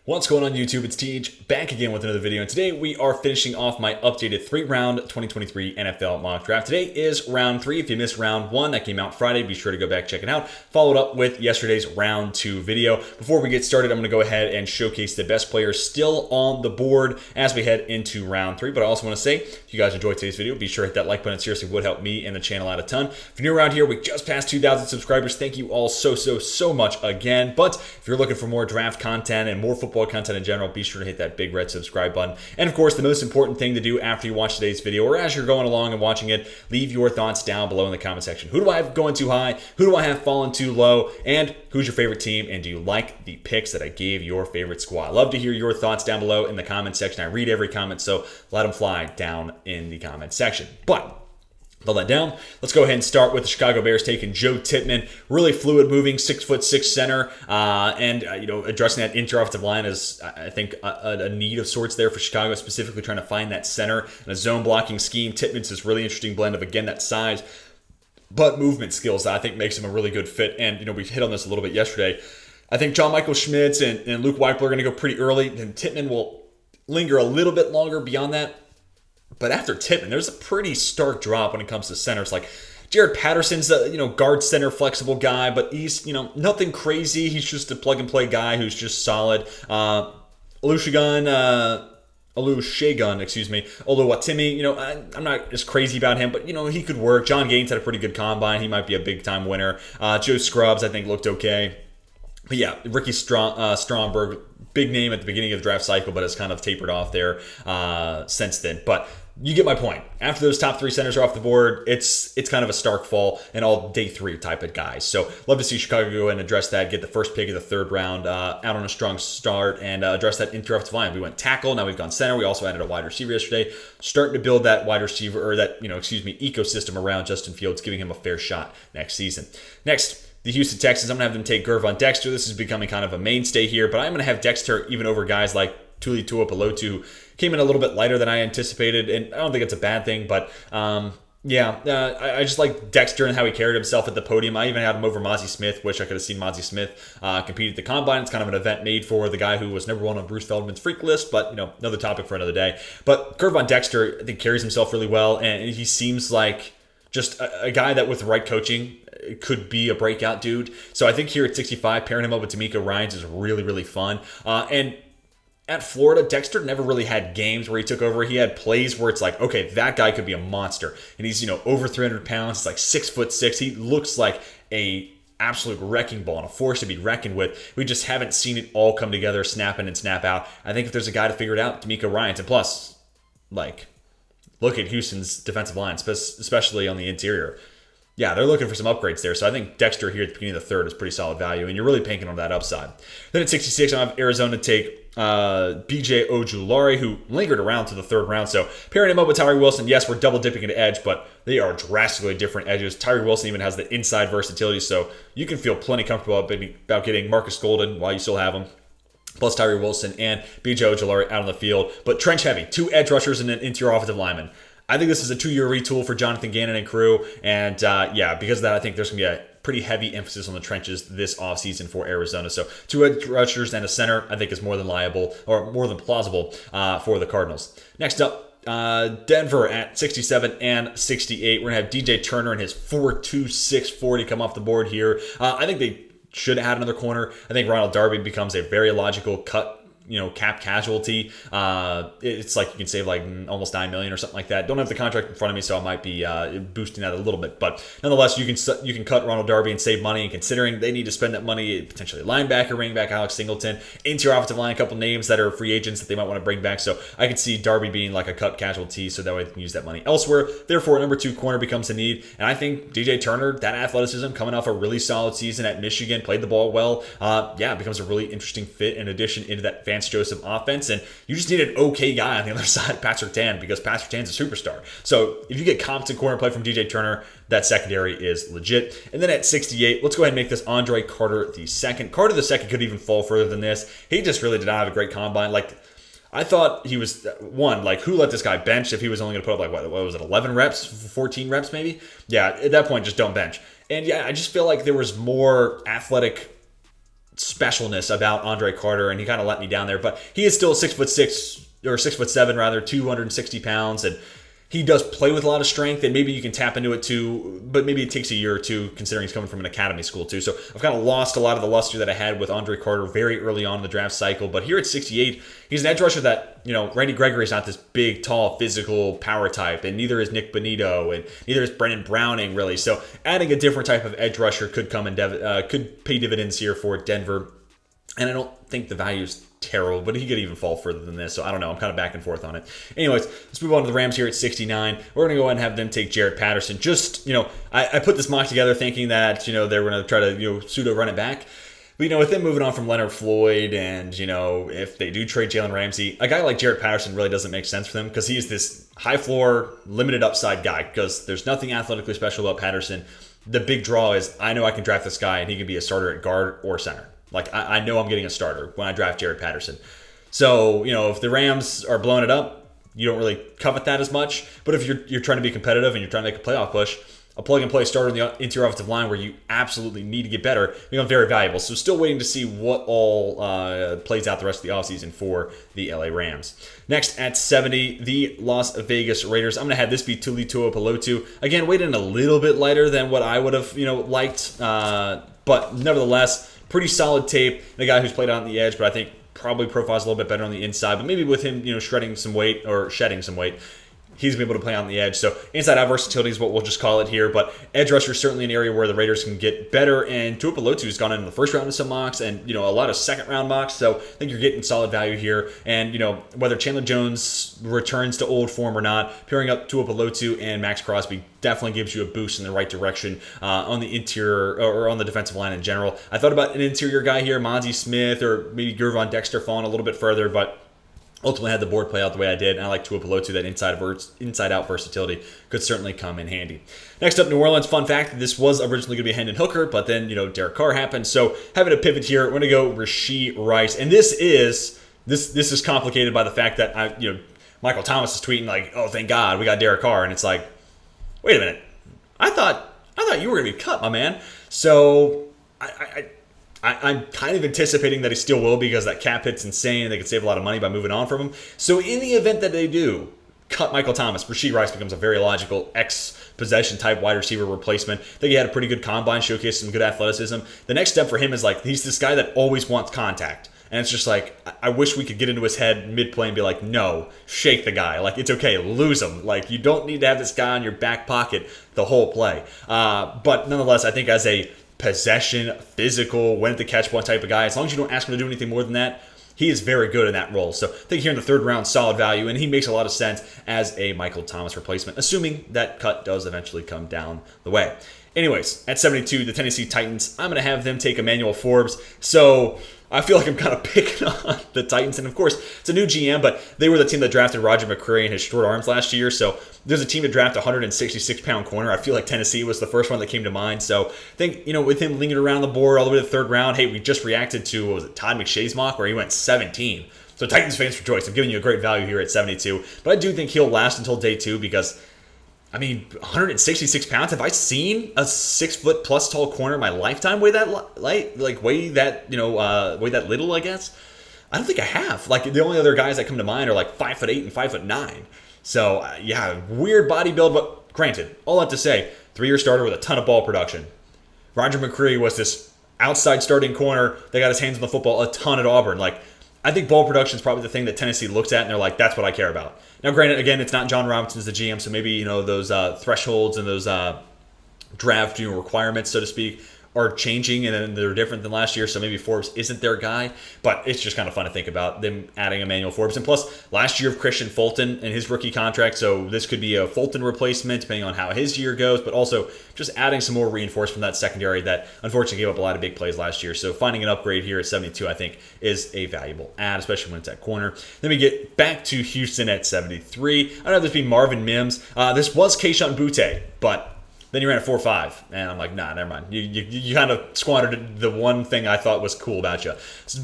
What's going on YouTube? It's TH back again with another video, and today we are finishing off my updated 3-round 2023 NFL mock draft. Today is round 3. If you missed round 1 that came out Friday, be sure to go back check it out. Followed up with yesterday's round 2 video. Before we get started, I'm going to go ahead and showcase the best players still on the board as we head into round 3. But I also want to say, if you guys enjoyed today's video, be sure to hit that like button. It seriously would help me and the channel out a ton. If you're new around here, we just passed 2,000 subscribers. Thank you all so much again. But if you're looking for more draft content and more football content in general, be sure to hit that big red subscribe button. And of course, the most important thing to do after you watch today's video, or as you're going along and watching it, leave your thoughts down below in the comment section. Who do I have going too high? Who do I have fallen too low? And who's your favorite team? And do you like the picks that I gave your favorite squad? I love to hear your thoughts down below in the comment section. I read every comment, so let them fly down in the comment section. But all that down, let's go ahead and start with the Chicago Bears taking Joe Tippmann. Really fluid moving, 6'6" center, and addressing that inter-offensive line is, I think, a need of sorts there for Chicago, specifically trying to find that center in a zone blocking scheme. Tippmann's this really interesting blend of, again, that size, but movement skills that I think makes him a really good fit. And we hit on this a little bit yesterday. I think John Michael Schmitz and Luke Weichel are going to go pretty early, and Tippmann will linger a little bit longer beyond that. But after Tippmann, there's a pretty stark drop when it comes to centers. Like Jared Patterson's a guard center flexible guy, but he's nothing crazy. He's just a plug and play guy who's just solid. Olusegun, Oluwatimi, I'm not as crazy about him, but he could work. John Gaines had a pretty good combine. He might be a big time winner. Joe Scrubs, I think, looked okay. But yeah, Ricky Stromberg, big name at the beginning of the draft cycle, but has kind of tapered off there since then. But you get my point. After those top 3 centers are off the board, it's kind of a stark fall and all day 3 type of guys. So love to see Chicago go and address that, get the first pick of the 3rd round out on a strong start, and address that inter-offensive line. We went tackle, now we've gone center. We also added a wide receiver yesterday, starting to build that wide receiver, or that ecosystem around Justin Fields, giving him a fair shot next season. Next, the Houston Texans, I'm going to have them take Gervon Dexter. This is becoming kind of a mainstay here, but I'm going to have Dexter even over guys like Tuli Tuipulotu, who came in a little bit lighter than I anticipated, and I don't think it's a bad thing, but I just like Dexter and how he carried himself at the podium. I even had him over Mozzie Smith. Wish I could have seen Mozzie Smith compete at the Combine. It's kind of an event made for the guy who was number 1 on Bruce Feldman's freak list, but another topic for another day. But Gervon Dexter, I think, carries himself really well, and he seems like just a guy that with the right coaching could be a breakout dude. So I think here at 65, pairing him up with D'Amico Ryans is really fun. And at Florida, Dexter never really had games where he took over. He had plays where it's like, okay, that guy could be a monster. And he's, over 300 pounds. It's like 6'6". He looks like a absolute wrecking ball and a force to be reckoned with. We just haven't seen it all come together, snap in and snap out. I think if there's a guy to figure it out, D'Amico Ryans. And plus, look at Houston's defensive line, especially on the interior. Yeah, they're looking for some upgrades there. So I think Dexter here at the beginning of the 3rd is pretty solid value, and you're really banking on that upside. Then at 66, I have Arizona take BJ Ojulari, who lingered around to the 3rd round. So pairing him up with Tyree Wilson, yes, we're double dipping into edge, but they are drastically different edges. Tyree Wilson even has the inside versatility, so you can feel plenty comfortable about getting Marcus Golden while you still have him, plus Tyree Wilson and BJ Ojulari out on the field. But trench heavy, 2 edge rushers and an interior offensive lineman. I think this is a 2-year retool for Jonathan Gannon and crew. And because of that, I think there's going to be a pretty heavy emphasis on the trenches this offseason for Arizona. So 2 edge rushers and a center, I think, is more than plausible for the Cardinals. Next up, Denver at 67 and 68. We're going to have DJ Turner and his 4.26 40 come off the board here. I think they should have had another corner. I think Ronald Darby becomes a very logical cut, cap casualty. It's like you can save like almost $9 million or something like that. Don't have the contract in front of me, so I might be boosting that a little bit. But nonetheless, you can cut Ronald Darby and save money. And considering they need to spend that money, potentially linebacker, bring back Alex Singleton, into your offensive line, a couple names that are free agents that they might want to bring back. So I could see Darby being like a cut casualty, so that way they can use that money elsewhere. Therefore, number 2 corner becomes a need. And I think DJ Turner, that athleticism, coming off a really solid season at Michigan, played the ball well. Becomes a really interesting fit in addition into that Vance Joseph offense. And you just need an okay guy on the other side of Pat Surtain, because Pat Surtain's a superstar. So if you get competent corner play from DJ Turner, that secondary is legit. And then at 68, let's go ahead and make this Andre Carter II. Carter II could even fall further than this. He just really did not have a great combine. I thought he was, who let this guy bench if he was only going to put up 11 reps, 14 reps maybe? Yeah, at that point, just don't bench. And yeah, I just feel like there was more athletic specialness about Andre Carter, and he kind of let me down there. But he is still 6'6" or 6'7" rather, 260 pounds, and he does play with a lot of strength, and maybe you can tap into it too, but maybe it takes a year or two considering he's coming from an academy school too. So I've kind of lost a lot of the luster that I had with Andre Carter very early on in the draft cycle. But here at 68, he's an edge rusher that, Randy Gregory is not this big, tall, physical power type, and neither is Nick Bonito, and neither is Brennan Browning, really. So adding a different type of edge rusher could could pay dividends here for Denver. And I don't think the value is terrible, but he could even fall further than this. So I don't know. I'm kind of back and forth on it. Anyways, let's move on to the Rams here at 69. We're going to go ahead and have them take Jaret Patterson. Just, I put this mock together thinking that, they were going to try to, pseudo run it back. But, with them moving on from Leonard Floyd and, if they do trade Jalen Ramsey, a guy like Jaret Patterson really doesn't make sense for them because he is this high floor, limited upside guy because there's nothing athletically special about Patterson. The big draw is I know I can draft this guy and he can be a starter at guard or center. Like, I know I'm getting a starter when I draft Jaret Patterson. So, if the Rams are blowing it up, you don't really covet that as much. But if you're trying to be competitive and you're trying to make a playoff push, a plug-and-play starter in the interior offensive line where you absolutely need to get better becomes very valuable. So still waiting to see what all plays out the rest of the offseason for the LA Rams. Next at 70, the Las Vegas Raiders. I'm going to have this be Tuli Tuipulotu. Again, weighted in a little bit lighter than what I would have liked. But nevertheless, pretty solid tape. The guy who's played out on the edge, but I think probably profiles a little bit better on the inside. But maybe with him, shedding some weight, he's been able to play on the edge. So inside out versatility is what we'll just call it here. But edge rusher is certainly an area where the Raiders can get better. And Tuipulotu has gone in the first round of some mocks and, a lot of second round mocks. So I think you're getting solid value here. And, whether Chandler Jones returns to old form or not, pairing up Tuipulotu and Max Crosby definitely gives you a boost in the right direction on the interior or on the defensive line in general. I thought about an interior guy here, Mozzie Smith or maybe Gervon Dexter falling a little bit further, but ultimately had the board play out the way I did, and I like Tuipulotu. That inside-out versatility could certainly come in handy. Next up, New Orleans. Fun fact, this was originally going to be Hendon Hooker, but then, Derek Carr happened. So having a pivot here, we're going to go Rashee Rice. And this is complicated by the fact that, Michael Thomas is tweeting like, oh, thank God, we got Derek Carr. And it's like, wait a minute. I thought you were going to be cut, my man. So I'm kind of anticipating that he still will because that cap hit's insane and they could save a lot of money by moving on from him. So in the event that they do cut Michael Thomas, Rashee Rice becomes a very logical possession type wide receiver replacement. I think he had a pretty good combine, showcased some good athleticism. The next step for him is like, he's this guy that always wants contact. And it's just like, I wish we could get into his head mid-play and be like, no, shake the guy. Like, it's okay, lose him. Like, you don't need to have this guy in your back pocket the whole play. But nonetheless, I think as a possession, physical, win at the catch point type of guy, as long as you don't ask him to do anything more than that, he is very good in that role. So I think here in the third round, solid value, and he makes a lot of sense as a Michael Thomas replacement, assuming that cut does eventually come down the way. Anyways, at 72, the Tennessee Titans, I'm going to have them take Emmanuel Forbes. So I feel like I'm kind of picking on the Titans. And of course, it's a new GM, but they were the team that drafted Roger McCreary and his short arms last year. So there's a team to draft a 166-pound corner. I feel like Tennessee was the first one that came to mind. So I think, with him lingering around the board all the way to the third round, hey, we just reacted to, what was it, Todd McShay's mock where he went 17. So Titans fans rejoice. I'm giving you a great value here at 72. But I do think he'll last until day two because 166 pounds. Have I seen a 6 foot plus tall corner in my lifetime weigh that light? Like weigh that little, I guess? I don't think I have. Like the only other guys that come to mind are like 5'8" and 5'9". So yeah, weird body build, but granted, all that to say, 3-year starter with a ton of ball production. Roger McCreary was this outside starting corner that got his hands on the football a ton at Auburn. Like, I think ball production is probably the thing that Tennessee looks at and they're like, that's what I care about. Now, granted, again, it's not John Robinson's the GM, so maybe, those thresholds and those draft requirements, so to speak, are changing and then they're different than last year, so maybe Forbes isn't their guy, but it's just kind of fun to think about them adding Emmanuel Forbes. And plus, last year of Christian Fulton and his rookie contract, so this could be a Fulton replacement depending on how his year goes, but also just adding some more reinforcement from that secondary that unfortunately gave up a lot of big plays last year. So finding an upgrade here at 72, I think, is a valuable add, especially when it's at corner. Then we get back to Houston at 73. I don't know if this be Marvin Mims. This was Kayshon Boutte, but Then you ran a 4.5, and I'm like, nah, never mind. You kind of squandered the one thing I thought was cool about you.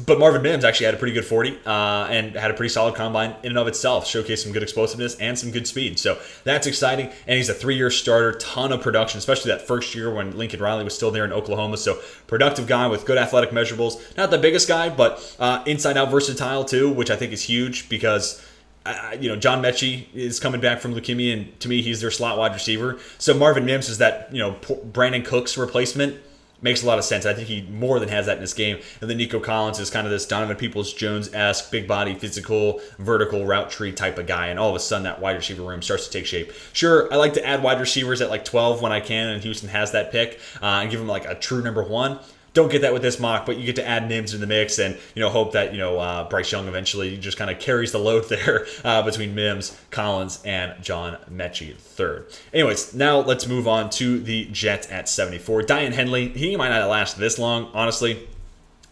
But Marvin Mims actually had a pretty good 40 and had a pretty solid combine in and of itself. Showcased some good explosiveness and some good speed. So that's exciting. And he's a 3-year starter, ton of production, especially that first year when Lincoln Riley was still there in Oklahoma. So productive guy with good athletic measurables. Not the biggest guy, but inside-out versatile too, which I think is huge because John Mechie is coming back from leukemia, and to me, he's their slot wide receiver. So Marvin Mims is that, Brandon Cooks replacement. Makes a lot of sense. I think he more than has that in this game. And then Nico Collins is kind of this Donovan Peoples-Jones-esque, big body, physical, vertical route tree type of guy. And all of a sudden, that wide receiver room starts to take shape. Sure, I like to add wide receivers at like 12 when I can, and Houston has that pick, and give him like a true number 1. Don't get that with this mock, but you get to add Mims in the mix and, hope that, Bryce Young eventually just kind of carries the load there between Mims, Collins, and John Mechie third. Anyways, now let's move on to the Jets at 74. Daiyan Henley, he might not last this long, honestly,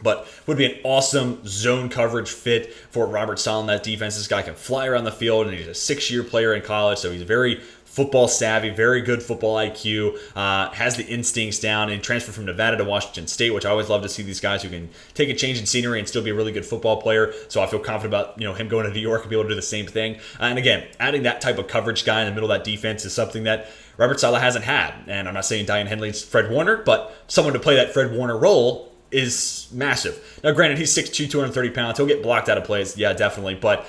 but would be an awesome zone coverage fit for Robert Saleh in that defense. This guy can fly around the field, and he's a 6-year player in college, so he's very football savvy, very good football IQ, has the instincts down, and transferred from Nevada to Washington State, which I always love to see these guys who can take a change in scenery and still be a really good football player. So I feel confident about him going to New York and be able to do the same thing. And again, adding that type of coverage guy in the middle of that defense is something that Robert Saleh hasn't had. And I'm not saying Daiyan Henley's Fred Warner, but someone to play that Fred Warner role is massive. Now, granted, he's 6'2", 230 pounds. He'll get blocked out of plays. Yeah, definitely. But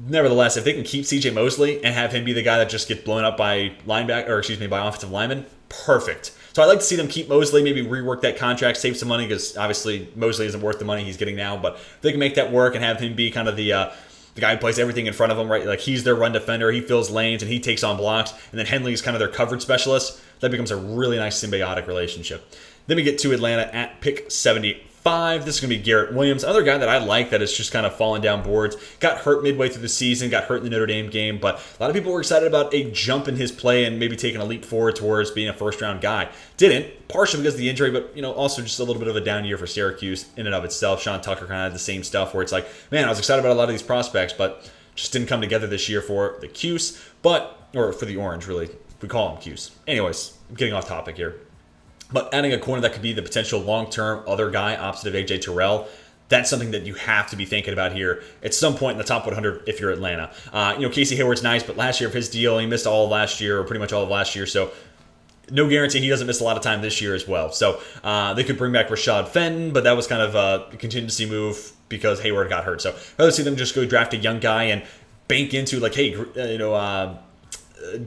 nevertheless, if they can keep CJ Mosley and have him be the guy that just gets blown up by by offensive linemen, perfect. So I'd like to see them keep Mosley, maybe rework that contract, save some money, because obviously Mosley isn't worth the money he's getting now. But if they can make that work and have him be kind of the guy who plays everything in front of him, right? Like he's their run defender, he fills lanes, and he takes on blocks. And then Henley's kind of their coverage specialist. That becomes a really nice symbiotic relationship. Then we get to Atlanta at pick 75. This is going to be Garrett Williams, another guy that I like that is just kind of falling down boards. Got hurt midway through the season, got hurt in the Notre Dame game, but a lot of people were excited about a jump in his play and maybe taking a leap forward towards being a first-round guy. Didn't, partially because of the injury, but also just a little bit of a down year for Syracuse in and of itself. Sean Tucker kind of had the same stuff where it's like, man, I was excited about a lot of these prospects, but just didn't come together this year for the Cuse, or for the Orange, really. We call them Cuse. Anyways, I'm getting off topic here. But adding a corner that could be the potential long-term other guy opposite of A.J. Terrell, that's something that you have to be thinking about here at some point in the top 100 if you're Atlanta. Casey Hayward's nice, but last year of his deal, he missed all of last year, or pretty much all of last year, so no guarantee he doesn't miss a lot of time this year as well. So they could bring back Rashad Fenton, but that was kind of a contingency move because Hayward got hurt. So I'd rather see them just go draft a young guy and bank into, like, hey,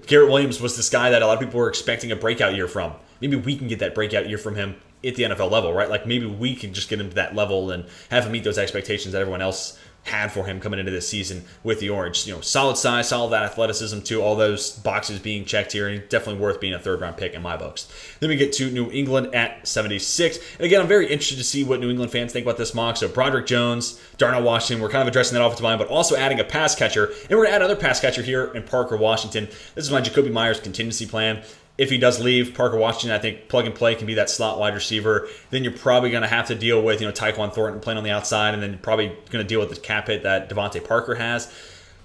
Garrett Williams was this guy that a lot of people were expecting a breakout year from. Maybe we can get that breakout year from him at the NFL level, right? Like maybe we can just get him to that level and have him meet those expectations that everyone else had for him coming into this season with the Orange. Solid size, solid athleticism too, all those boxes being checked here, and definitely worth being a third-round pick in my books. Then we get to New England at 76. And again, I'm very interested to see what New England fans think about this mock. So Broderick Jones, Darnell Washington, we're kind of addressing that offensive line, but also adding a pass catcher. And we're going to add another pass catcher here in Parker Washington. This is my Jakobi Meyers contingency plan. If he does leave, Parker Washington, I think plug and play can be that slot wide receiver. Then you're probably going to have to deal with, Tyquan Thornton playing on the outside, and then you're probably going to deal with the cap hit that Devontae Parker has.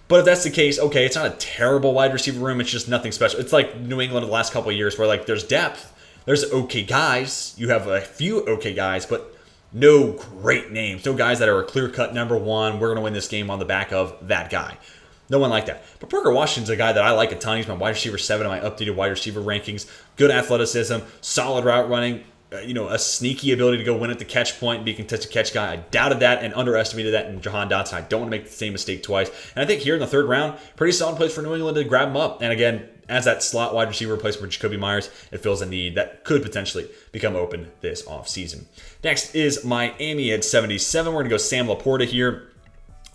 But if that's the case, okay, it's not a terrible wide receiver room. It's just nothing special. It's like New England the last couple of years where, like, there's depth. There's okay guys. You have a few okay guys, but no great names. No guys that are a clear-cut number one. We're going to win this game on the back of that guy. No one like that. But Parker Washington's a guy that I like a ton. He's my wide receiver 7 in my updated wide receiver rankings. Good athleticism, solid route running, a sneaky ability to go win at the catch point and be a contested catch guy. I doubted that and underestimated that in Jahan Dotson. I don't want to make the same mistake twice. And I think here in the third round, pretty solid place for New England to grab him up. And again, as that slot wide receiver replacement for Jakobi Meyers, it fills a need that could potentially become open this offseason. Next is Miami at 77. We're going to go Sam Laporta here.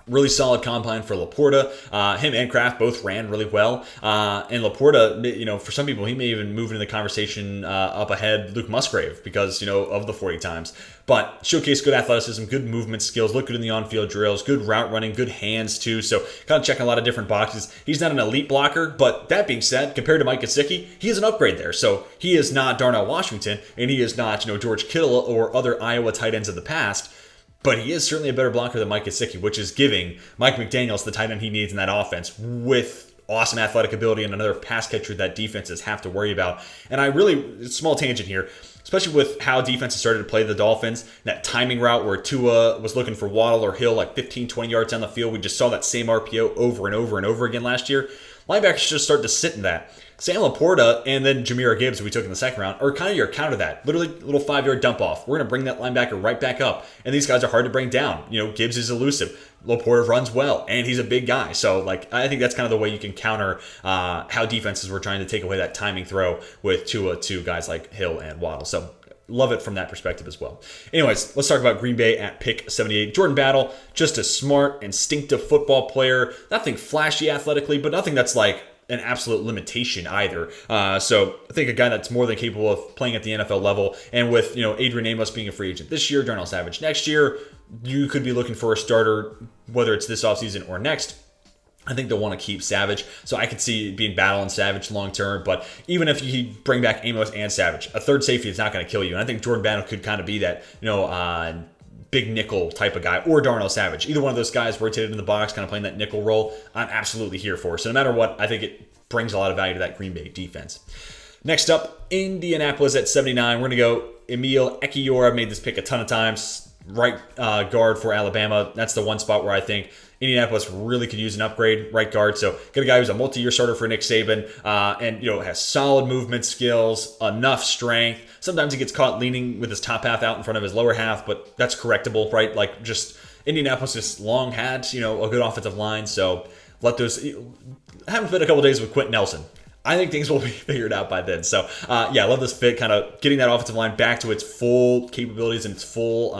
Really solid combine for Laporta. Him and Kraft both ran really well. And Laporta, for some people, he may even move into the conversation up ahead Luke Musgrave because, of the 40 times. But showcase good athleticism, good movement skills, look good in the on-field drills, good route running, good hands too. So kind of checking a lot of different boxes. He's not an elite blocker, but that being said, compared to Mike Gesicki, he is an upgrade there. So he is not Darnell Washington, and he is not, George Kittle or other Iowa tight ends of the past. But he is certainly a better blocker than Mike Gesicki, which is giving Mike McDaniels the tight end he needs in that offense with awesome athletic ability and another pass catcher that defenses have to worry about. And I really, small tangent here, especially with how defenses started to play the Dolphins, that timing route where Tua was looking for Waddle or Hill like 15, 20 yards down the field. We just saw that same RPO over and over and over again last year. Linebackers just started to sit in that. Sam Laporta and then Jahmyr Gibbs, who we took in the second round, are kind of your counter to that. Literally, little 5-yard dump off. We're going to bring that linebacker right back up. And these guys are hard to bring down. Gibbs is elusive. Laporta runs well, and he's a big guy. So, I think that's kind of the way you can counter how defenses were trying to take away that timing throw with Tua to guys like Hill and Waddle. So, love it from that perspective as well. Anyways, let's talk about Green Bay at pick 78. Jordan Battle, just a smart, instinctive football player. Nothing flashy athletically, but nothing that's like an absolute limitation either. So I think a guy that's more than capable of playing at the NFL level. And with, Adrian Amos being a free agent this year, Darnell Savage next year, you could be looking for a starter, whether it's this offseason or next. I think they'll want to keep Savage. So I could see it being Battle and Savage long term. But even if you bring back Amos and Savage, a third safety is not going to kill you. And I think Jordan Battle could kind of be that, big nickel type of guy, or Darnell Savage. Either one of those guys rotated in the box, kind of playing that nickel role, I'm absolutely here for. So no matter what, I think it brings a lot of value to that Green Bay defense. Next up, Indianapolis at 79. We're going to go Emil Ekiyor. I've made this pick a ton of times. Right guard for Alabama. That's the one spot where I think Indianapolis really could use an upgrade, right guard. So get a guy who's a multi-year starter for Nick Saban and has solid movement skills, enough strength. Sometimes he gets caught leaning with his top half out in front of his lower half, but that's correctable, right? Just Indianapolis just long had, a good offensive line. So let those, haven't been a couple days with Quentin Nelson. I think things will be figured out by then. So, I love this fit, kind of getting that offensive line back to its full capabilities and its full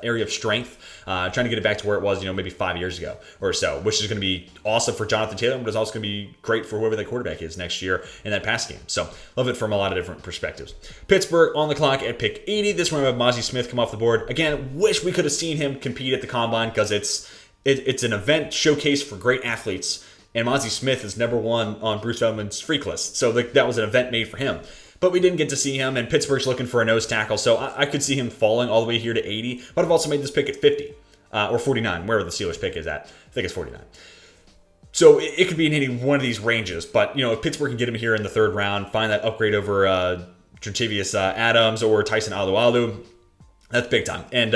area of strength. Trying to get it back to where it was, maybe 5 years ago or so, which is going to be awesome for Jonathan Taylor, but it's also going to be great for whoever the quarterback is next year in that pass game. So, love it from a lot of different perspectives. Pittsburgh on the clock at pick 80. This one we have Mazi Smith come off the board. Again, wish we could have seen him compete at the Combine because it's an event showcase for great athletes. And Mazi Smith is number one on Bruce Feldman's freak list. So that was an event made for him. But we didn't get to see him, and Pittsburgh's looking for a nose tackle. So I could see him falling all the way here to 80. But I've also made this pick at 50 or 49, wherever the Steelers pick is at. I think it's 49. So it could be in any one of these ranges. But, if Pittsburgh can get him here in the third round, find that upgrade over Tre'Davious Adams or Tyson Alualu, that's big time. And,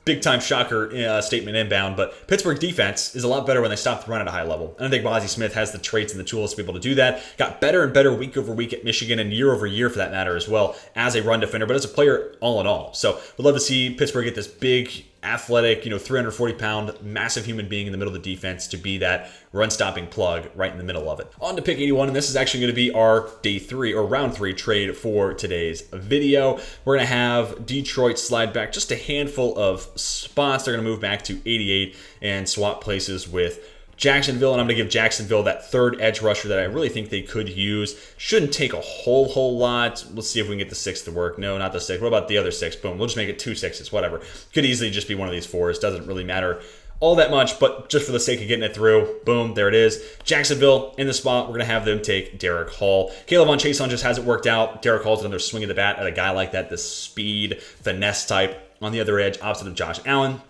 big time shocker statement inbound, but Pittsburgh defense is a lot better when they stop the run at a high level. And I think Mazi Smith has the traits and the tools to be able to do that. Got better and better week over week at Michigan and year over year for that matter as well as a run defender, but as a player all in all. So we'd love to see Pittsburgh get this big, athletic, 340-pound, massive human being in the middle of the defense to be that run-stopping plug right in the middle of it. On to pick 81, and this is actually going to be our day 3 or round 3 trade for today's video. We're going to have Detroit slide back just a handful of spots. They're going to move back to 88 and swap places with Jacksonville, and I'm going to give Jacksonville that third edge rusher that I really think they could use. Shouldn't take a whole lot. Let's see if we can get the 6 to work. No, not the 6. What about the other 6? Boom. We'll just make it 2 6s, whatever. Could easily just be one of these 4s. Doesn't really matter all that much, but just for the sake of getting it through, boom, there it is. Jacksonville in the spot. We're going to have them take Derek Hall. Caleb Von Chason just hasn't worked out. Derek Hall's another swing of the bat at a guy like that, the speed, finesse type on the other edge, opposite of Josh Allen.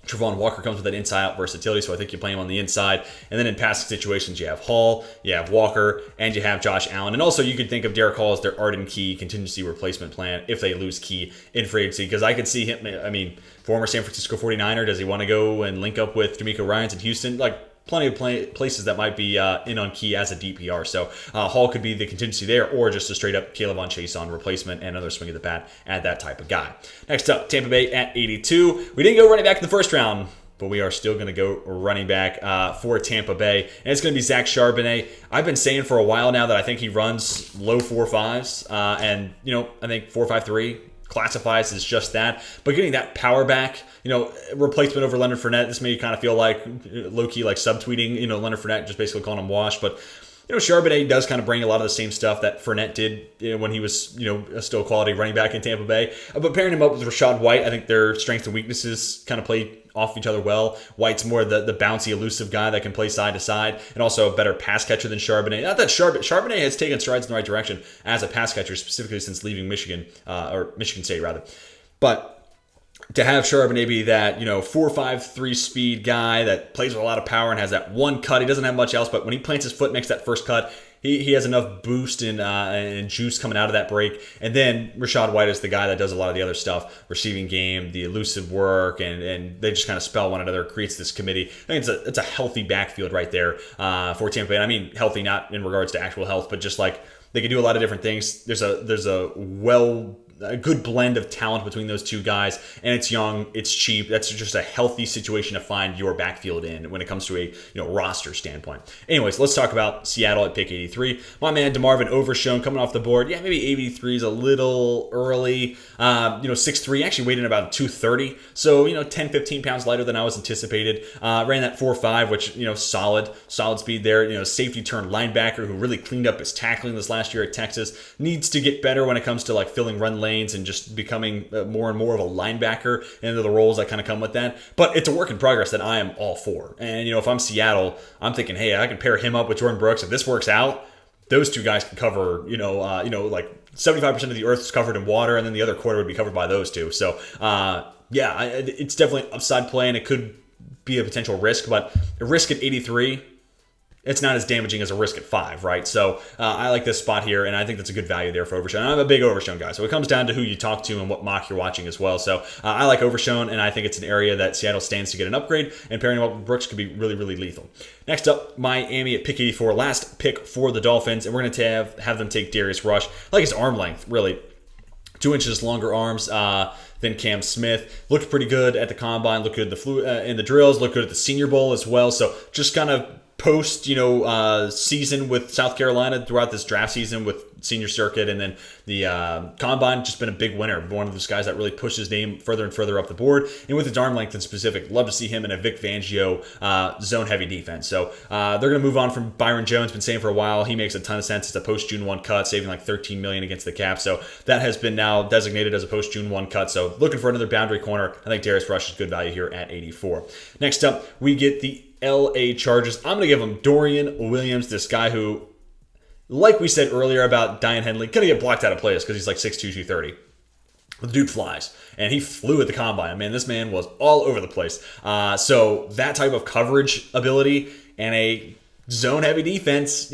Travon Walker comes with that inside-out versatility, so I think you play him on the inside. And then in passing situations, you have Hall, you have Walker, and you have Josh Allen. And also, you could think of Derek Hall as their Arden Key contingency replacement plan if they lose Key in free agency. Because I could see him, former San Francisco 49er, does he want to go and link up with D'Amico Ryans in Houston? Plenty of places that might be in on Key as a DPR. So Hall could be the contingency there, or just a straight up Caleb Von Chason replacement and another swing of the bat at that type of guy. Next up, Tampa Bay at 82. We didn't go running back in the first round, but we are still going to go running back for Tampa Bay. And it's going to be Zach Charbonnet. I've been saying for a while now that I think he runs low 4.5s. And, I think 4.53 classifies as just that. But getting that power back, replacement over Leonard Fournette, this may kind of feel like low-key like subtweeting, Leonard Fournette, just basically calling him wash. But, Charbonnet does kind of bring a lot of the same stuff that Fournette did when he was, still a quality running back in Tampa Bay. But pairing him up with Rachaad White, I think their strengths and weaknesses kind of play off each other well. White's more the bouncy, elusive guy that can play side to side, and also a better pass catcher than Charbonnet. Not that Charbonnet has taken strides in the right direction as a pass catcher, specifically since leaving Michigan, or Michigan State rather. But to have Charbonnet be that, 4.53 speed guy that plays with a lot of power and has that one cut. He doesn't have much else, but when he plants his foot, makes that first cut, he has enough boost and juice coming out of that break. And then Rachaad White is the guy that does a lot of the other stuff, receiving game, the elusive work, and they just kind of spell one another, creates this committee. I think it's a healthy backfield right there for Tampa Bay. And I mean healthy not in regards to actual health, but just like they can do a lot of different things. There's a good blend of talent between those two guys, and it's young, it's cheap. That's just a healthy situation to find your backfield in when it comes to a roster standpoint. Anyways, let's talk about Seattle at pick 83. My man DeMarvin Overshown coming off the board. Yeah, maybe 83 is a little early. 6'3", actually weighed in about 230, so 10, 15 pounds lighter than I was anticipated. Ran that 4.5, which solid speed there. Safety turn linebacker who really cleaned up his tackling this last year at Texas. Needs to get better when it comes to like filling run lanes and just becoming more and more of a linebacker into the roles that kind of come with that. But it's a work in progress that I am all for. And if I'm Seattle, I'm thinking, hey, I can pair him up with Jordan Brooks. If this works out, those two guys can cover, like 75% of the earth is covered in water, and then the other quarter would be covered by those two. So, it's definitely upside play, and it could be a potential risk, but a risk at 83, it's not as damaging as a risk at 5, right? So I like this spot here, and I think that's a good value there for Overshown. I'm a big Overshown guy, so it comes down to who you talk to and what mock you're watching as well. So I like Overshown, and I think it's an area that Seattle stands to get an upgrade, and pairing him up with Brooks could be really, really lethal. Next up, Miami at pick 84, last pick for the Dolphins, and we're going to have them take Darius Rush. I like his arm length, really. 2 inches longer arms than Cam Smith. Looked pretty good at the combine, looked good in the drills, looked good at the Senior Bowl as well. So just kind of post season with South Carolina throughout this draft season with senior circuit, and then the combine, just been a big winner. One of those guys that really pushed his name further and further up the board, and with his arm length in specific, love to see him in a Vic Fangio zone heavy defense. So they're going to move on from Byron Jones. Been saying for a while, he makes a ton of sense. It's a post June 1 cut, saving like $13 million against the cap. So that has been now designated as a post June 1 cut. So looking for another boundary corner. I think Darius Rush is good value here at 84. Next up, we get the LA Chargers. I'm going to give them Dorian Williams, this guy who, like we said earlier about Diane Henley, going to get blocked out of plays because he's like 6'2", 230. The dude flies, and he flew at the combine. I mean, this man was all over the place. So that type of coverage ability and a zone-heavy defense,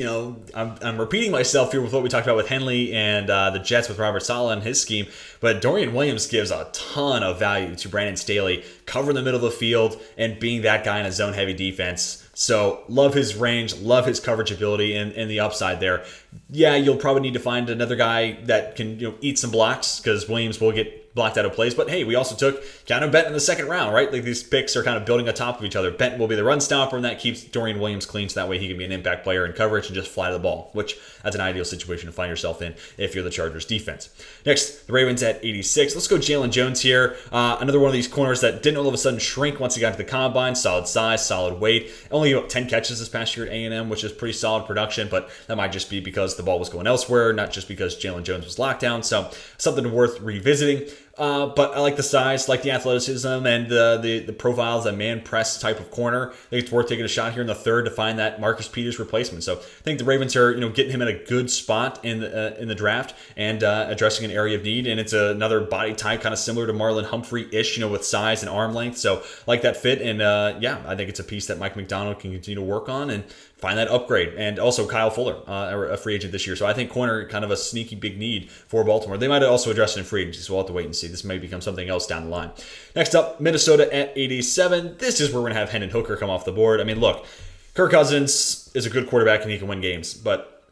I'm repeating myself here with what we talked about with Henley and the Jets with Robert Saleh and his scheme, but Dorian Williams gives a ton of value to Brandon Staley, covering the middle of the field and being that guy in a zone-heavy defense. So love his range, love his coverage ability and the upside there. Yeah, you'll probably need to find another guy that can eat some blocks because Williams will get blocked out of plays. But hey, we also took Keanu Benton in the second round, right? Like these picks are kind of building on top of each other. Benton will be the run stopper, and that keeps Dorian Williams clean, so that way he can be an impact player in coverage and just fly to the ball, which that's an ideal situation to find yourself in if you're the Chargers defense. Next, the Ravens at 86. Let's go Jalen Jones here. Another one of these corners that didn't all of a sudden shrink once he got to the combine. Solid size, solid weight. Only about 10 catches this past year at A&M, which is pretty solid production, but that might just be because the ball was going elsewhere, not just because Jalen Jones was locked down. So something worth revisiting. But I like the size, like the athleticism, and the profile as a man press type of corner. I think it's worth taking a shot here in the third to find that Marcus Peters replacement. So I think the Ravens are getting him in a good spot in the draft and addressing an area of need. And it's another body type kind of similar to Marlon Humphrey-ish, with size and arm length. So like that fit, and I think it's a piece that Mike McDonald can continue to work on and find that upgrade. And also Kyle Fuller, a free agent this year. So I think corner, kind of a sneaky big need for Baltimore. They might also address it in free agency, so we'll have to wait and see. This may become something else down the line. Next up, Minnesota at 87. This is where we're going to have Hendon Hooker come off the board. I mean, look, Kirk Cousins is a good quarterback and he can win games, but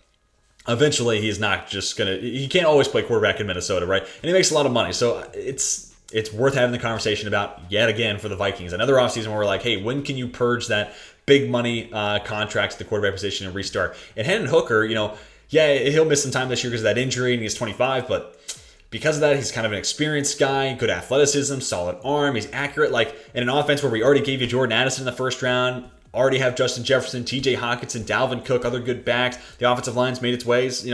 eventually he's not just going to... He can't always play quarterback in Minnesota, right? And he makes a lot of money, so it's worth having the conversation about, yet again, for the Vikings. Another offseason where we're like, hey, when can you purge that big money contracts at the quarterback position and restart? And Hendon Hooker, he'll miss some time this year because of that injury, and he's 25, but because of that, he's kind of an experienced guy, good athleticism, solid arm, he's accurate. Like in an offense where we already gave you Jordan Addison in the first round, already have Justin Jefferson, TJ Hockenson, Dalvin Cook, other good backs. The offensive line's made its ways,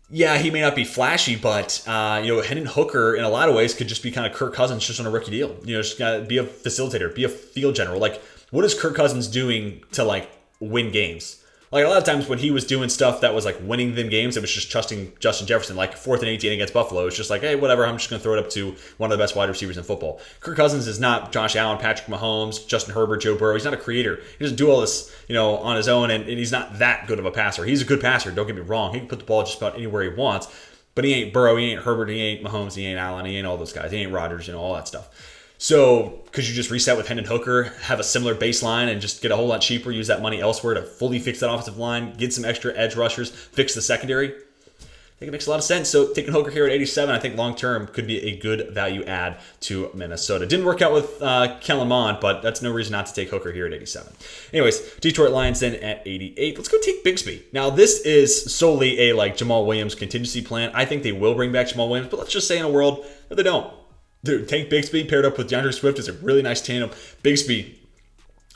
Yeah, he may not be flashy, but Hendon Hooker in a lot of ways could just be kind of Kirk Cousins just on a rookie deal. Just gotta be a facilitator, be a field general. Like, what is Kirk Cousins doing to win games? Like a lot of times when he was doing stuff that was like winning them games, it was just trusting Justin Jefferson, like 4th and 18 against Buffalo. It's just like, hey, whatever, I'm just going to throw it up to one of the best wide receivers in football. Kirk Cousins is not Josh Allen, Patrick Mahomes, Justin Herbert, Joe Burrow. He's not a creator. He doesn't do all this, on his own, and he's not that good of a passer. He's a good passer, don't get me wrong. He can put the ball just about anywhere he wants, but he ain't Burrow, he ain't Herbert, he ain't Mahomes, he ain't Allen, he ain't all those guys. He ain't Rodgers, all that stuff. So could you just reset with Hendon Hooker, have a similar baseline, and just get a whole lot cheaper, use that money elsewhere to fully fix that offensive line, get some extra edge rushers, fix the secondary? I think it makes a lot of sense. So taking Hooker here at 87, I think long-term could be a good value add to Minnesota. Didn't work out with Kellen Mond, but that's no reason not to take Hooker here at 87. Anyways, Detroit Lions then at 88. Let's go take Bigsby. Now, this is solely a Jamal Williams contingency plan. I think they will bring back Jamal Williams, but let's just say in a world that they don't. Dude, Tank Bigsby paired up with DeAndre Swift is a really nice tandem. Bigsby,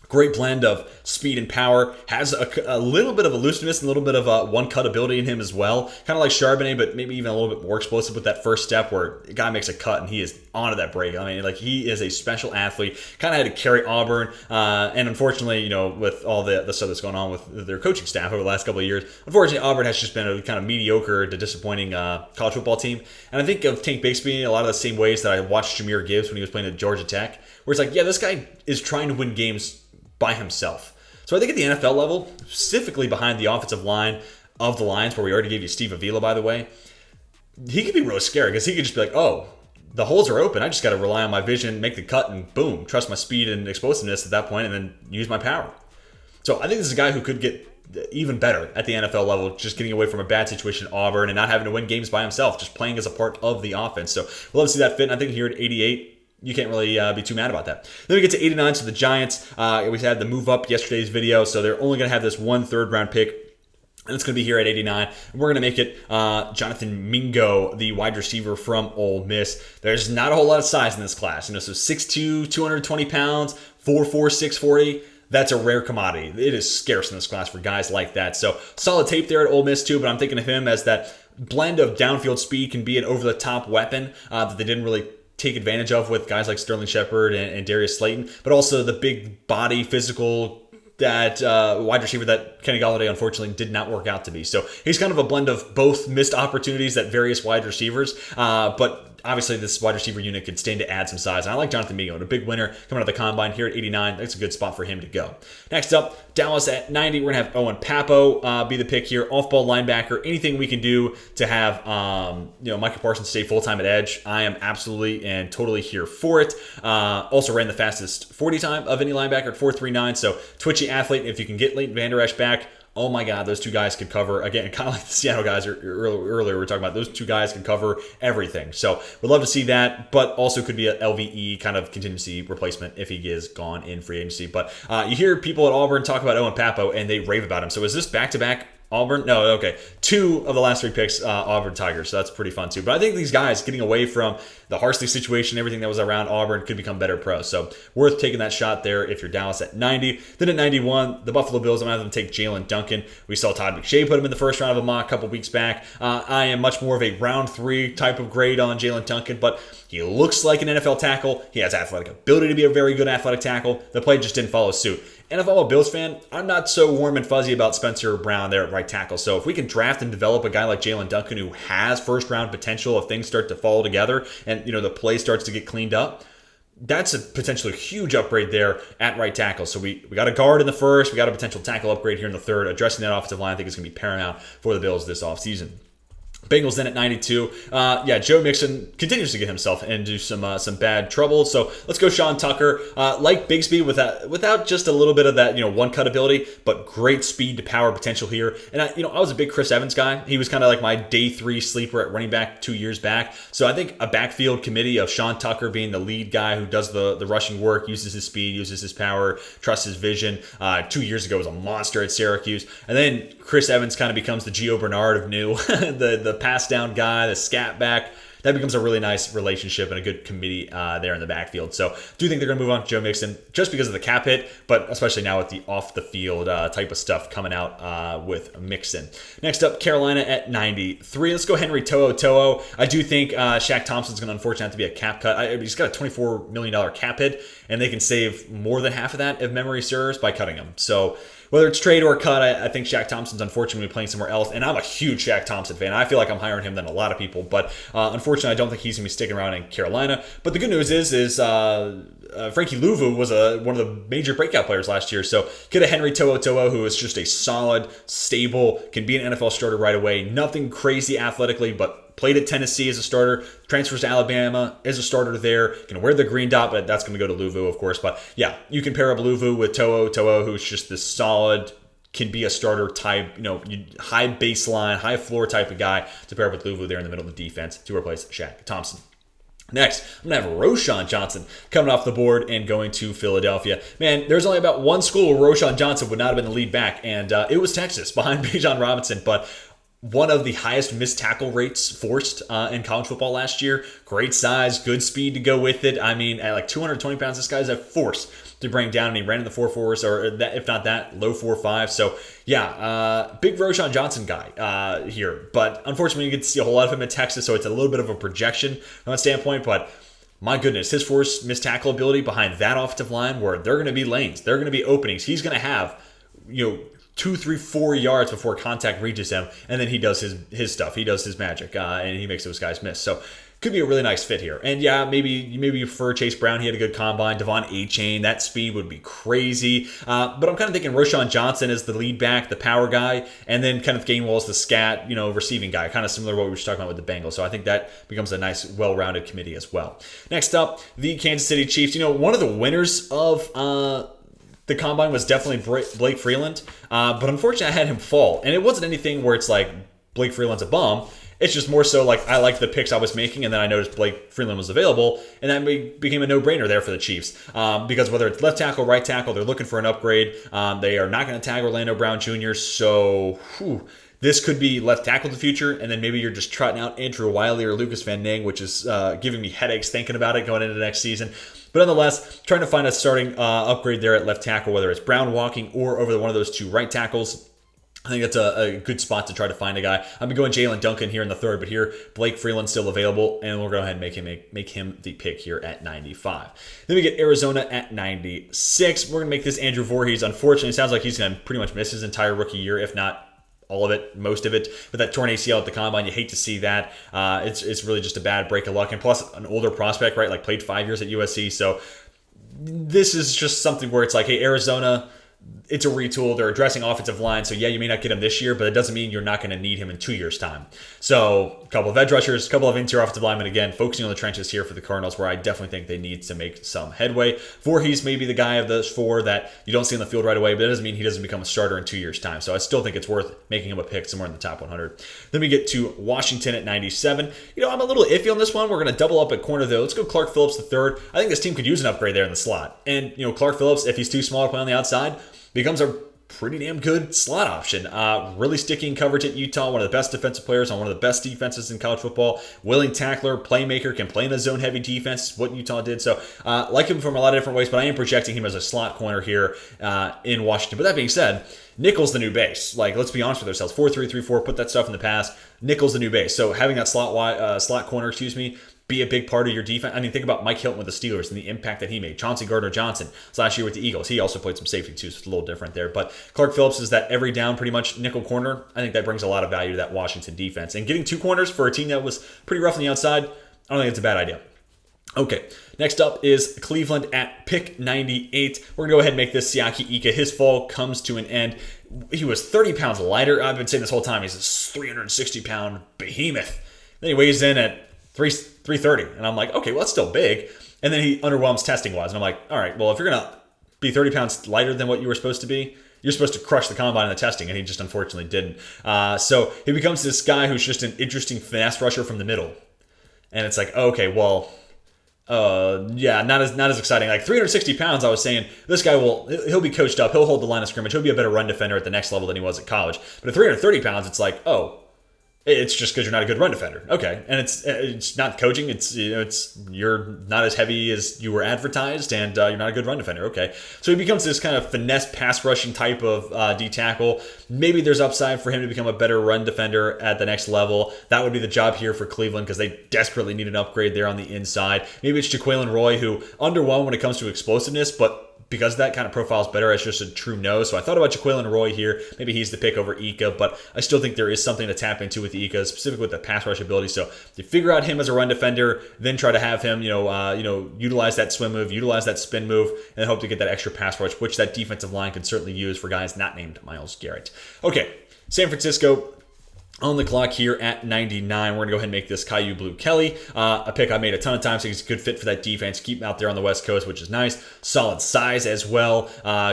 great blend of speed and power, has a little bit of elusiveness and a little bit of one-cut ability in him as well. Kind of like Charbonnet, but maybe even a little bit more explosive with that first step where a guy makes a cut and he is onto that break. I mean, he is a special athlete. Kind of had to carry Auburn, and unfortunately, with all the stuff that's going on with their coaching staff over the last couple of years, unfortunately, Auburn has just been a kind of mediocre to disappointing college football team. And I think of Tank Bigsby in a lot of the same ways that I watched Jahmyr Gibbs when he was playing at Georgia Tech, where it's like, yeah, this guy is trying to win games by himself. So I think at the NFL level, specifically behind the offensive line of the Lions, where we already gave you Steve Avila, by the way, he could be really scary because he could just be like, oh, the holes are open. I just got to rely on my vision, make the cut, and boom, trust my speed and explosiveness at that point, and then use my power. So I think this is a guy who could get even better at the NFL level, just getting away from a bad situation at Auburn and not having to win games by himself, just playing as a part of the offense. So we'll love to see that fit. And I think here at 88, you can't really be too mad about that. Then we get to 89, so the Giants. We had the move up yesterday's video, so they're only going to have this one third-round pick, and it's going to be here at 89. And we're going to make it Jonathan Mingo, the wide receiver from Ole Miss. There's not a whole lot of size in this class. So 6'2", 220 pounds, 4'4", 640. That's a rare commodity. It is scarce in this class for guys like that. So solid tape there at Ole Miss too, but I'm thinking of him as that blend of downfield speed, can be an over-the-top weapon that they didn't really take advantage of with guys like Sterling Shepard and Darius Slayton, but also the big body, physical, that wide receiver that Kenny Golladay unfortunately did not work out to be. So he's kind of a blend of both missed opportunities at various wide receivers, but obviously this wide receiver unit could stand to add some size. And I like Jonathan Mingo, and a big winner coming out of the combine here at 89. That's a good spot for him to go. Next up, Dallas at 90. We're going to have Owen Pappoe be the pick here. Off-ball linebacker. Anything we can do to have Micah Parsons stay full-time at edge, I am absolutely and totally here for it. Also ran the fastest 40 time of any linebacker at 4.39. So twitchy athlete. If you can get Leighton Vander Esch back, oh my God, those two guys could cover, again, kind of like the Seattle guys earlier we were talking about, those two guys can cover everything. So we'd love to see that, but also could be a LVE kind of contingency replacement if he is gone in free agency. But you hear people at Auburn talk about Owen Pappoe, and they rave about him. So is this back-to-back Auburn? No, okay. 2 of the last 3 picks, Auburn Tigers, so that's pretty fun too. But I think these guys getting away from the Harsley situation, everything that was around Auburn, could become better pros. So worth taking that shot there if you're Dallas at 90. Then at 91, the Buffalo Bills, I'm going to have them take Jalen Duncan. We saw Todd McShay put him in the first round of a mock a couple weeks back. I am much more of a round 3 type of grade on Jalen Duncan, but he looks like an NFL tackle. He has athletic ability to be a very good athletic tackle. The play just didn't follow suit. And if I'm a Bills fan, I'm not so warm and fuzzy about Spencer Brown there at right tackle. So if we can draft and develop a guy like Jalen Duncan who has first-round potential if things start to fall together and the play starts to get cleaned up, that's a potentially huge upgrade there at right tackle. So we got a guard in the first. We got a potential tackle upgrade here in the third. Addressing that offensive line, I think, is going to be paramount for the Bills this offseason. Bengals then at 92. Joe Mixon continues to get himself into some bad trouble. So let's go Sean Tucker. Like Bigsby without just a little bit of that one cut ability, but great speed to power potential here. And I was a big Chris Evans guy. He was kind of like my day 3 sleeper at running back 2 years back. So I think a backfield committee of Sean Tucker being the lead guy who does the rushing work, uses his speed, uses his power, trusts his vision. 2 years ago was a monster at Syracuse, and then Chris Evans kind of becomes the Gio Bernard of new, the pass down guy, the scat back. That becomes a really nice relationship and a good committee there in the backfield. So do think they're going to move on to Joe Mixon just because of the cap hit, but especially now with the off the field type of stuff coming out with Mixon. Next up, Carolina at 93. Let's go Henry To'o. I do think Shaq Thompson's going to unfortunately have to be a cap cut. He's got a $24 million cap hit, and they can save more than half of that if memory serves by cutting him. So whether it's trade or cut, I think Shaq Thompson's unfortunately playing somewhere else, and I'm a huge Shaq Thompson fan. I feel like I'm higher on him than a lot of people, but unfortunately, I don't think he's going to be sticking around in Carolina. But the good news is Frankie Louvu was one of the major breakout players last year. So get a Henry To'oTo'o, who is just a solid, stable, can be an NFL starter right away. Nothing crazy athletically, but played at Tennessee as a starter, transfers to Alabama, is a starter there, can wear the green dot, but that's going to go to Louvu, of course. But yeah, you can pair up Louvu with To'oTo'o, who's just this solid, can be a starter type, high baseline, high floor type of guy to pair up with Louvu there in the middle of the defense to replace Shaq Thompson. Next, I'm going to have Roschon Johnson coming off the board and going to Philadelphia. Man, there's only about one school where Roschon Johnson would not have been the lead back, and it was Texas behind Bijan Robinson, but one of the highest missed tackle rates forced in college football last year. Great size, good speed to go with it. I mean, at like 220 pounds, this guy's a force to bring down, and he ran in the 4.4s, or that, if not that, low 4.5. So yeah, big Roschon Johnson guy here. But unfortunately, you get to see a whole lot of him at Texas, so it's a little bit of a projection from that standpoint. But my goodness, his forced missed tackle ability behind that offensive line, where they're going to be lanes, they're going to be openings. He's going to have, 2, 3, 4 yards before contact reaches him, and then he does his stuff. He does his magic, and he makes those guys miss. So could be a really nice fit here. And yeah, maybe you prefer Chase Brown. He had a good combine. Devon Achane, that speed would be crazy. But I'm kind of thinking Roschon Johnson is the lead back, the power guy, and then Kenneth Gainwell is the scat, receiving guy, kind of similar to what we were just talking about with the Bengals. So I think that becomes a nice, well-rounded committee as well. Next up, the Kansas City Chiefs. One of the winners of the combine was definitely Blake Freeland, but unfortunately I had him fall. And it wasn't anything where it's like Blake Freeland's a bum. It's just more so like I liked the picks I was making, and then I noticed Blake Freeland was available, and that became a no-brainer there for the Chiefs. Because whether it's left tackle, right tackle, they're looking for an upgrade. They are not going to tag Orlando Brown Jr., so this could be left tackle in the future, and then maybe you're just trotting out Andrew Wiley or Lucas Van Ning, which is giving me headaches thinking about it going into the next season. But nonetheless, trying to find a starting upgrade there at left tackle, whether it's Brown walking or over one of those two right tackles. I think that's a good spot to try to find a guy. I'm going Jalen Duncan here in the third, but here Blake Freeland still available, and we'll go ahead and make him the pick here at 95. Then we get Arizona at 96. We're going to make this Andrew Voorhees. Unfortunately, it sounds like he's going to pretty much miss his entire rookie year, if not all of it, most of it. With that torn ACL at the combine, you hate to see that. It's really just a bad break of luck, and plus an older prospect, right? Like played 5 years at USC, so this is just something where it's like, hey, Arizona, it's a retool. They're addressing offensive line. So yeah, you may not get him this year, but it doesn't mean you're not going to need him in 2 years' time. So a couple of edge rushers, a couple of interior offensive linemen, again, focusing on the trenches here for the Cardinals, where I definitely think they need to make some headway. Voorhees may be the guy of those four that you don't see on the field right away, but it doesn't mean he doesn't become a starter in 2 years' time. So I still think it's worth making him a pick somewhere in the top 100. Then we get to Washington at 97. I'm a little iffy on this one. We're going to double up at corner, though. Let's go Clark Phillips the third. I think this team could use an upgrade there in the slot. And, Clark Phillips, if he's too small to play on the outside, becomes a pretty damn good slot option. Really sticking coverage at Utah, one of the best defensive players on one of the best defenses in college football. Willing tackler, playmaker, can play in a zone-heavy defense, what Utah did. So like him from a lot of different ways, but I am projecting him as a slot corner here in Washington. But that being said, nickel's the new base. Like, let's be honest with ourselves. 4-3-3-4, put that stuff in the past. Nickel's the new base. So having that slot corner, be a big part of your defense. I mean, think about Mike Hilton with the Steelers and the impact that he made. Chauncey Gardner-Johnson last year with the Eagles. He also played some safety too, so it's a little different there. But Clark Phillips is that every down, pretty much nickel corner. I think that brings a lot of value to that Washington defense. And getting two corners for a team that was pretty rough on the outside, I don't think it's a bad idea. Okay, next up is Cleveland at pick 98. We're going to go ahead and make this Siaki Ika. His fall comes to an end. He was 30 pounds lighter. I've been saying this whole time he's a 360-pound behemoth. Then he weighs in at 330, and I'm like, okay, well, that's still big. And then he underwhelms testing-wise, and I'm like, all right, well, if you're going to be 30 pounds lighter than what you were supposed to be, you're supposed to crush the combine in the testing, and he just unfortunately didn't. So he becomes this guy who's just an interesting finesse rusher from the middle. And it's like, okay, well, yeah, not as exciting. Like 360 pounds, I was saying, this guy he'll be coached up, he'll hold the line of scrimmage, he'll be a better run defender at the next level than he was at college. But at 330 pounds, it's like, oh, it's just because you're not a good run defender. Okay. And it's not coaching. It's you're not as heavy as you were advertised, and you're not a good run defender. Okay. So he becomes this kind of finesse pass rushing type of D tackle. Maybe there's upside for him to become a better run defender at the next level. That would be the job here for Cleveland, because they desperately need an upgrade there on the inside. Maybe it's Jaquelin Roy, who underwhelmed when it comes to explosiveness, but because that kind of profiles better as just a true nose. So I thought about Jaquelin Roy here. Maybe he's the pick over Ika, but I still think there is something to tap into with Ika, specifically with the pass rush ability. So you figure out him as a run defender, then try to have him, utilize that swim move, utilize that spin move, and hope to get that extra pass rush, which that defensive line can certainly use for guys not named Myles Garrett. Okay, San Francisco on the clock here at 99. We're going to go ahead and make this Kyu Blu Kelly, a pick I made a ton of times. So he's a good fit for that defense. Keep him out there on the West Coast, which is nice. Solid size as well.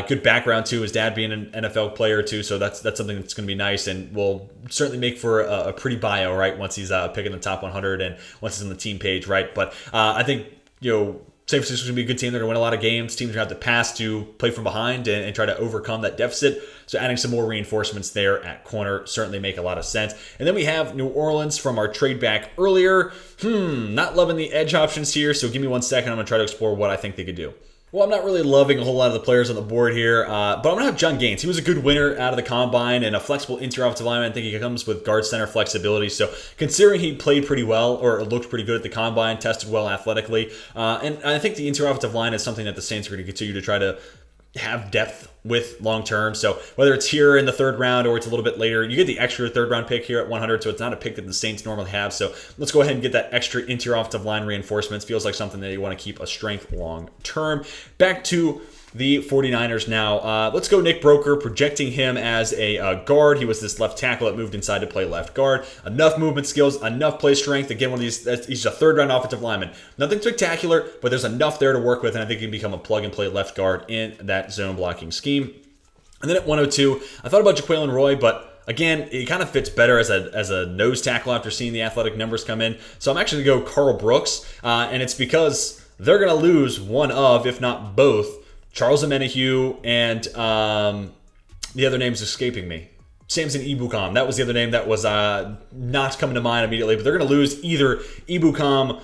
Good background, too. His dad being an NFL player, too. So that's something that's going to be nice and will certainly make for a pretty bio, right, once he's picking the top 100 and once he's on the team page, right? But I think, San Francisco's going to be a good team. They're going to win a lot of games. Teams are going to have to pass to play from behind and try to overcome that deficit. So adding some more reinforcements there at corner certainly make a lot of sense. And then we have New Orleans from our trade back earlier. Not loving the edge options here, so give me 1 second. I'm going to try to explore what I think they could do. Well, I'm not really loving a whole lot of the players on the board here, but I'm going to have John Gaines. He was a good winner out of the combine and a flexible interior offensive lineman. I think he comes with guard center flexibility. So considering he played pretty well or looked pretty good at the combine, tested well athletically, and I think the interior offensive line is something that the Saints are going to continue to try to have depth with long term. So whether it's here in the third round or it's a little bit later, you get the extra third round pick here at 100. So it's not a pick that the Saints normally have. So let's go ahead and get that extra interior offensive line reinforcements. Feels like something that you want to keep a strength long term. Back to the 49ers now. Let's go Nick Broker, projecting him as a guard. He was this left tackle that moved inside to play left guard. Enough movement skills, enough play strength. Again, one of these, he's a third-round offensive lineman. Nothing spectacular, but there's enough there to work with, and I think he can become a plug-and-play left guard in that zone blocking scheme. And then at 102, I thought about Jaquelin Roy, but again, it kind of fits better as a nose tackle after seeing the athletic numbers come in. So I'm actually going to go Carl Brooks, and it's because they're going to lose one of, if not both, Charles Omenihu and the other name's escaping me. Samson Ebukam. That was the other name that was not coming to mind immediately, but they're going to lose either Ebukam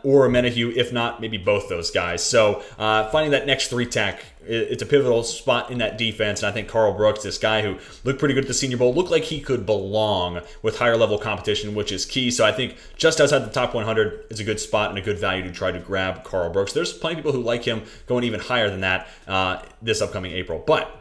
or Omenihu, if not maybe both those guys. So finding that next three tech, it's a pivotal spot in that defense, and I think Carl Brooks, this guy who looked pretty good at the Senior Bowl, looked like he could belong with higher level competition, which is key. So I think just outside the top 100 is a good spot and a good value to try to grab Carl Brooks. There's plenty of people who like him going even higher than that this upcoming April. But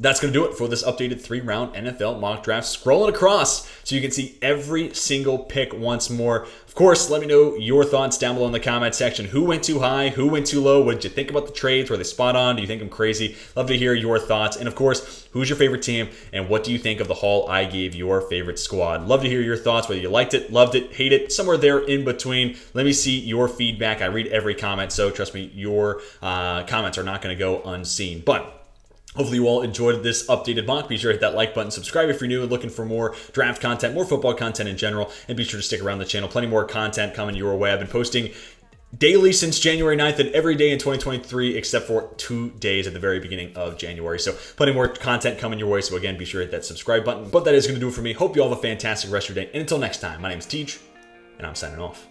that's going to do it for this updated 3-round NFL mock draft. Scrolling across so you can see every single pick once more. Of course, let me know your thoughts down below in the comment section. Who went too high? Who went too low? What did you think about the trades? Were they spot on? Do you think I'm crazy? Love to hear your thoughts. And of course, who's your favorite team? And what do you think of the haul I gave your favorite squad? Love to hear your thoughts, whether you liked it, loved it, hate it, somewhere there in between. Let me see your feedback. I read every comment, so trust me, your comments are not going to go unseen. But hopefully you all enjoyed this updated mock. Be sure to hit that like button, subscribe if you're new and looking for more draft content, more football content in general, and be sure to stick around the channel. Plenty more content coming your way. I've been posting daily since January 9th and every day in 2023 except for 2 days at the very beginning of January. So plenty more content coming your way. So again, be sure to hit that subscribe button. But that is going to do it for me. Hope you all have a fantastic rest of your day. And until next time, my name is Teach, and I'm signing off.